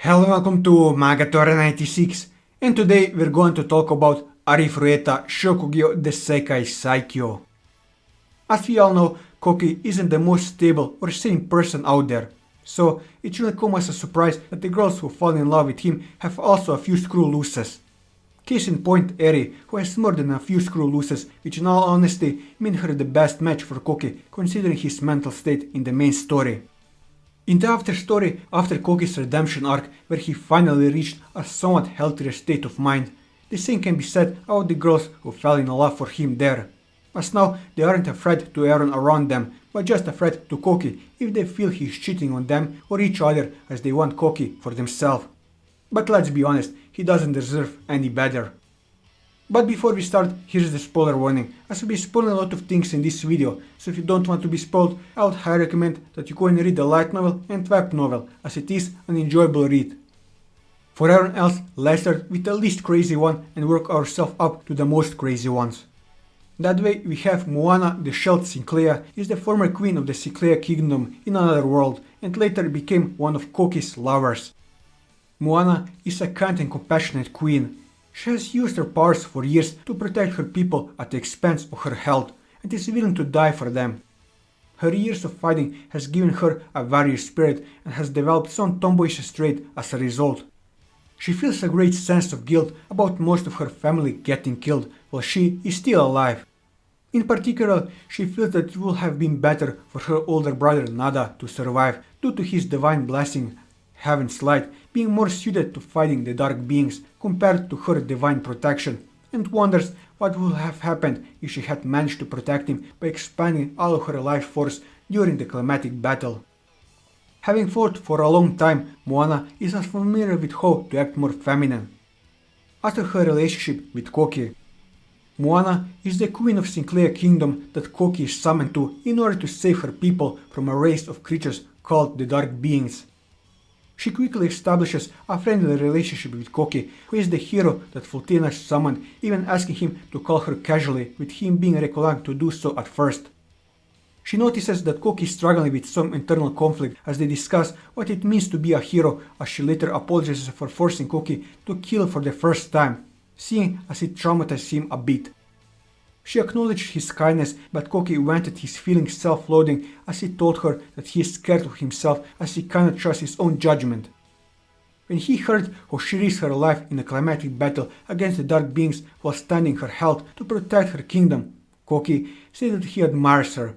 Hello and welcome to Magatora 96, and today we're going to talk about Arifureta Shokugyou de Sekai Saikyou. As we all know, Kouki isn't the most stable or sane person out there, so it shouldn't come as a surprise that the girls who fall in love with him have also a few screw looses. Case in point, Eri, who has more than a few screw looses, which in all honesty made her the best match for Kouki considering his mental state in the main story. In the after story, after Kouki's redemption arc, where he finally reached a somewhat healthier state of mind, the same can be said about the girls who fell in love for him there. As now, they aren't afraid to Aaron around them, but just afraid to Kouki if they feel he's cheating on them or each other as they want Kouki for themselves. But let's be honest, he doesn't deserve any better. But before we start, here's the spoiler warning, as I'll be spoiling a lot of things in this video, so if you don't want to be spoiled, I would highly recommend that you go and read the light novel and web novel, as it is an enjoyable read. For everyone else, let's start with the least crazy one and work ourselves up to the most crazy ones. That way we have Moana the Shelled Sinclair is the former queen of the Sinclair kingdom in another world and later became one of Kouki's lovers. Moana is a kind and compassionate queen. She has used her powers for years to protect her people at the expense of her health and is willing to die for them. Her years of fighting has given her a warrior spirit and has developed some tomboyish trait as a result. She feels a great sense of guilt about most of her family getting killed while she is still alive. In particular, she feels that it would have been better for her older brother Nada to survive due to his divine blessing, Heaven's light, being more suited to fighting the dark beings compared to her divine protection, and wonders what would have happened if she had managed to protect him by expanding all of her life force during the climatic battle. Having fought for a long time, Moana is as familiar with how to act more feminine. After her relationship with Kouki, Moana is the queen of Sinclair Kingdom that Kouki is summoned to in order to save her people from a race of creatures called the Dark Beings. She quickly establishes a friendly relationship with Kouki, who is the hero that Fultina summoned, even asking him to call her casually, with him being reluctant to do so at first. She notices that Kouki is struggling with some internal conflict as they discuss what it means to be a hero, as she later apologizes for forcing Kouki to kill for the first time, seeing as it traumatized him a bit. She acknowledged his kindness, but Kouki vented his feelings self-loathing as he told her that he is scared of himself as he cannot trust his own judgment. When he heard how she risked her life in a climatic battle against the dark beings while standing her health to protect her kingdom, Kouki said that he admires her.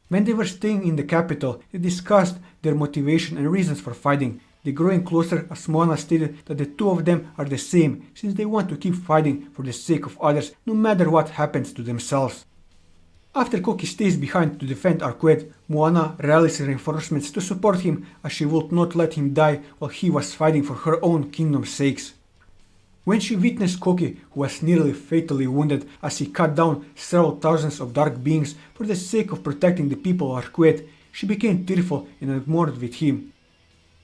When they were staying in the capital, they discussed their motivation and reasons for fighting. They growing closer as Moana stated that the two of them are the same since they want to keep fighting for the sake of others no matter what happens to themselves. After Kouki stays behind to defend Arquette, Moana rallies reinforcements to support him as she would not let him die while he was fighting for her own kingdom's sakes. When she witnessed Kouki, who was nearly fatally wounded as he cut down several thousands of dark beings for the sake of protecting the people of Arquette, she became tearful and enamored with him.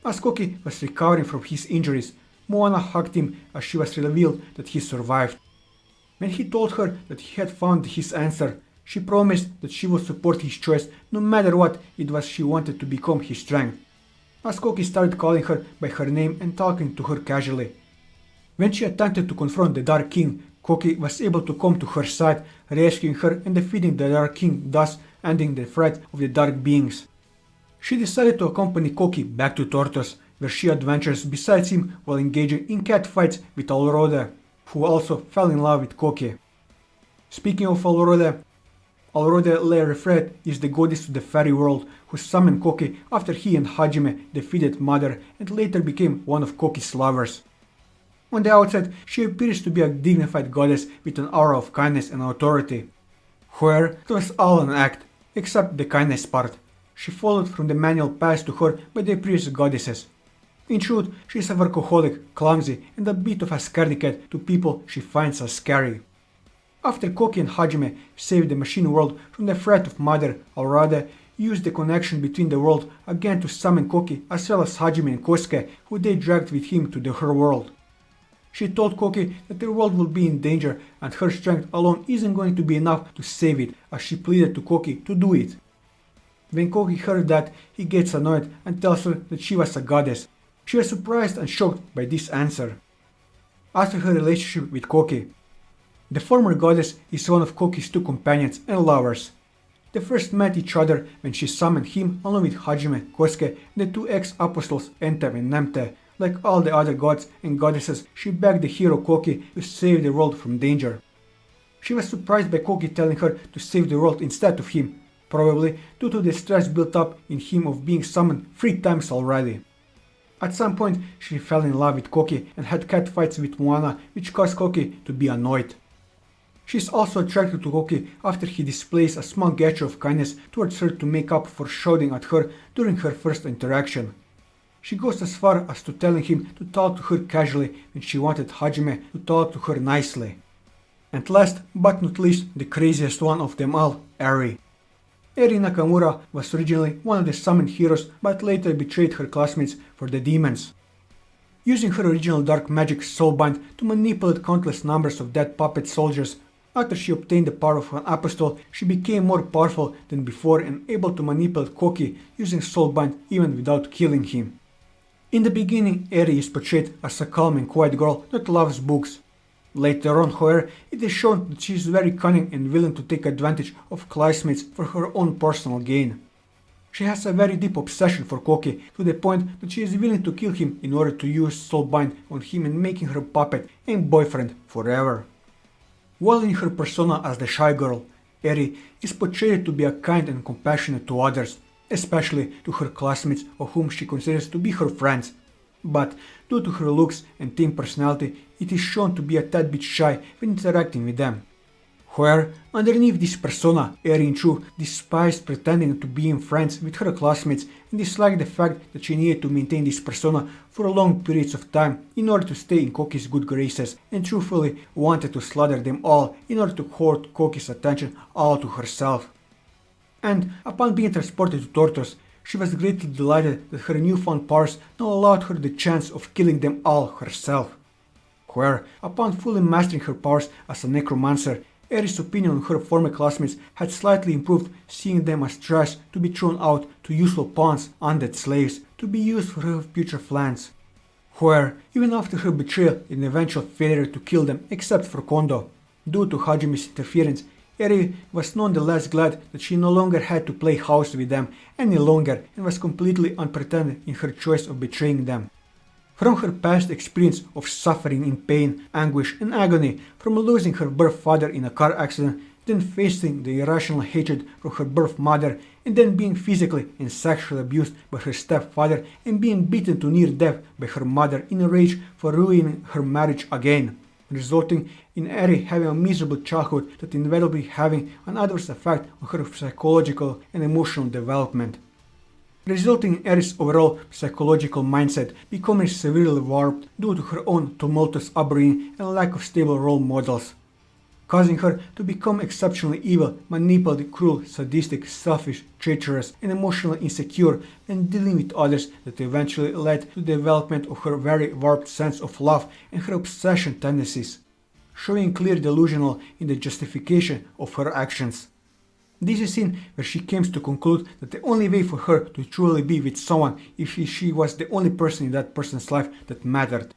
As Kouki was recovering from his injuries, Moana hugged him as she was revealed that he survived. When he told her that he had found his answer, she promised that she would support his choice no matter what it was she wanted to become his strength. As Kouki started calling her by her name and talking to her casually. When she attempted to confront the Dark King, Kouki was able to come to her side, rescuing her and defeating the Dark King, thus ending the threat of the Dark Beings. She decided to accompany Kouki back to Tortos, where she adventures besides him while engaging in cat fights with Alrode, who also fell in love with Kouki. Speaking of Alrode Arifureta is the goddess of the fairy world who summoned Kouki after he and Hajime defeated Mother and later became one of Kouki's lovers. On the outside, she appears to be a dignified goddess with an aura of kindness and authority. However, it was all an act, except the kindness part. She followed from the manual passed to her by the previous goddesses. In truth, she is a workaholic, clumsy, and a bit of a scaredy cat to people she finds as scary. After Kouki and Hajime saved the machine world from the threat of Mother, Alrode used the connection between the world again to summon Kouki as well as Hajime and Kosuke, who they dragged with him to her world. She told Kouki that their world will be in danger and her strength alone isn't going to be enough to save it, as she pleaded to Kouki to do it. When Kouki heard that, he gets annoyed and tells her that she was a goddess. She was surprised and shocked by this answer. As for her relationship with Kouki, the former goddess is one of Kouki's two companions and lovers. They first met each other when she summoned him along with Hajime, Kosuke, and the two ex-apostles Entei and Nemte. Like all the other gods and goddesses, she begged the hero Kouki to save the world from danger. She was surprised by Kouki telling her to save the world instead of him, probably due to the stress built up in him of being summoned 3 times already. At some point, she fell in love with Kouki and had catfights with Moana, which caused Kouki to be annoyed. She is also attracted to Kouki after he displays a small gesture of kindness towards her to make up for shouting at her during her first interaction. She goes as far as to telling him to talk to her casually when she wanted Hajime to talk to her nicely. And last but not least, the craziest one of them all, Eri. Eri Nakamura was originally one of the summoned heroes but later betrayed her classmates for the demons. Using her original dark magic soulbind to manipulate countless numbers of dead puppet soldiers, after she obtained the power of an apostle, she became more powerful than before and able to manipulate Kouki using soulbind even without killing him. In the beginning, Eri is portrayed as a calm and quiet girl that loves books. Later on, however, it is shown that she is very cunning and willing to take advantage of classmates for her own personal gain. She has a very deep obsession for Kouki to the point that she is willing to kill him in order to use soulbind on him and making her puppet and boyfriend forever. While in her persona as the shy girl, Eri is portrayed to be kind and compassionate to others, especially to her classmates of whom she considers to be her friends. But due to her looks and team personality, it is shown to be a tad bit shy when interacting with them. Where, underneath this persona, Eri in truth despised pretending to be friends with her classmates and disliked the fact that she needed to maintain this persona for long periods of time in order to stay in Kouki's good graces and truthfully wanted to slaughter them all in order to hoard Kouki's attention all to herself. And upon being transported to Tortos, she was greatly delighted that her newfound powers now allowed her the chance of killing them all herself. Where, upon fully mastering her powers as a necromancer, Eri's opinion on her former classmates had slightly improved, seeing them as trash to be thrown out to useful pawns, undead slaves, to be used for her future plans. Where, even after her betrayal and eventual failure to kill them except for Kondo, due to Hajime's interference, Eri was nonetheless glad that she no longer had to play house with them any longer and was completely unpretending in her choice of betraying them. From her past experience of suffering in pain, anguish and agony from losing her birth father in a car accident, then facing the irrational hatred from her birth mother, and then being physically and sexually abused by her stepfather and being beaten to near death by her mother in a rage for ruining her marriage again, resulting in Eri having a miserable childhood that inevitably having an adverse effect on her psychological and emotional development, resulting in Eri's overall psychological mindset becoming severely warped due to her own tumultuous upbringing and lack of stable role models, causing her to become exceptionally evil, manipulative, cruel, sadistic, selfish, treacherous, and emotionally insecure when dealing with others that eventually led to the development of her very warped sense of love and her obsession tendencies, showing clear delusional in the justification of her actions. This is seen where she comes to conclude that the only way for her to truly be with someone if she was the only person in that person's life that mattered.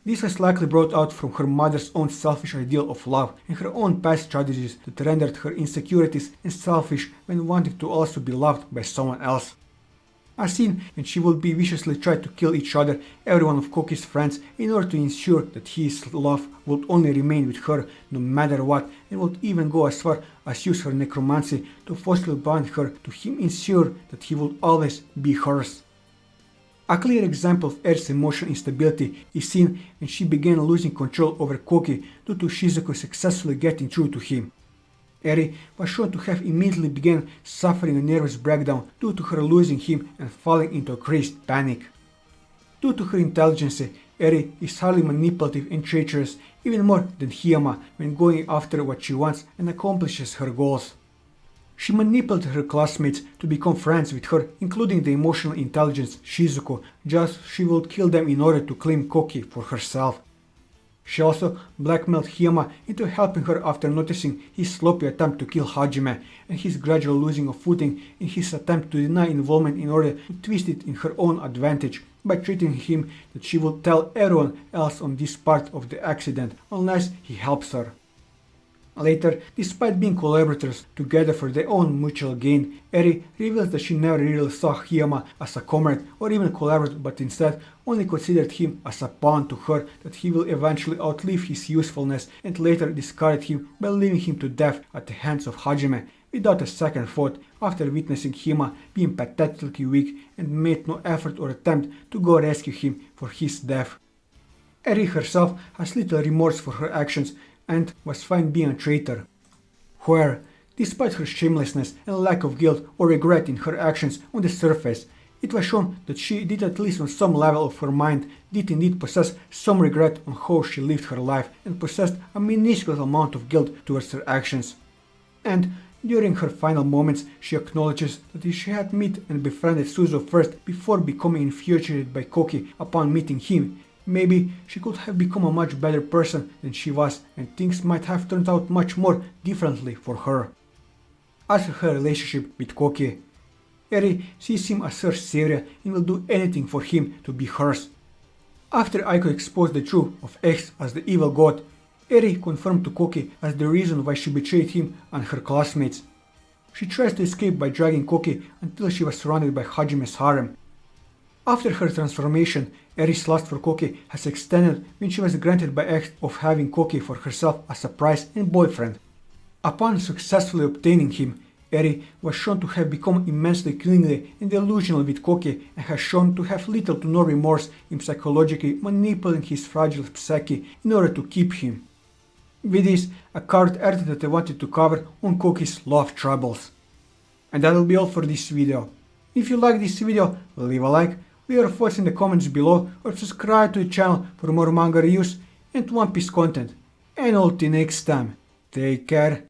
This was likely brought out from her mother's own selfish ideal of love and her own past strategies that rendered her insecurities and selfish when wanting to also be loved by someone else. As seen when she would be viciously try to kill each other, every one of Kouki's friends, in order to ensure that his love would only remain with her no matter what, and would even go as far as use her necromancy to forcibly bind her to him, ensure that he would always be hers. A clear example of Eri's emotional instability is seen when she began losing control over Kouki due to Shizuku successfully getting through to him. Eri was shown to have immediately begun suffering a nervous breakdown due to her losing him and falling into a crazed panic. Due to her intelligence, Eri is highly manipulative and treacherous, even more than Hiyama when going after what she wants and accomplishes her goals. She manipulated her classmates to become friends with her, including the emotional intelligence Shizuku, just she would kill them in order to claim Kouki for herself. She also blackmailed Hiyama into helping her after noticing his sloppy attempt to kill Hajime and his gradual losing of footing in his attempt to deny involvement in order to twist it in her own advantage by treating him that she will tell everyone else on this part of the accident unless he helps her. Later, despite being collaborators together for their own mutual gain, Eri reveals that she never really saw Hiyama as a comrade or even collaborator, but instead only considered him as a pawn to her that he will eventually outlive his usefulness, and later discarded him by leaving him to death at the hands of Hajime without a second thought after witnessing Hiyama being pathetically weak and made no effort or attempt to go rescue him for his death. Eri herself has little remorse for her actions and was fine being a traitor. However, despite her shamelessness and lack of guilt or regret in her actions on the surface, it was shown that she did, at least on some level of her mind, did indeed possess some regret on how she lived her life and possessed a minuscule amount of guilt towards her actions. And during her final moments, she acknowledges that if she had met and befriended Suzo first before becoming infuriated by Kouki upon meeting him, maybe she could have become a much better person than she was, and things might have turned out much more differently for her. As for her relationship with Kouki, Eri sees him as her savior and will do anything for him to be hers. After Aiko exposed the truth of X as the evil god, Eri confirmed to Kouki as the reason why she betrayed him and her classmates. She tries to escape by dragging Kouki until she was surrounded by Hajime's harem. After her transformation, Eri's lust for Kouki has extended when she was granted by X of having Kouki for herself as a prize and boyfriend. Upon successfully obtaining him, Eri was shown to have become immensely clingy and delusional with Kouki and has shown to have little to no remorse in psychologically manipulating his fragile psyche in order to keep him. With this, I covered everything that I wanted to cover on Kouki's love troubles. And that will be all for this video. If you like this video, leave a like, leave your thoughts in the comments below, or subscribe to the channel for more manga reviews and One Piece content. And until next time, take care.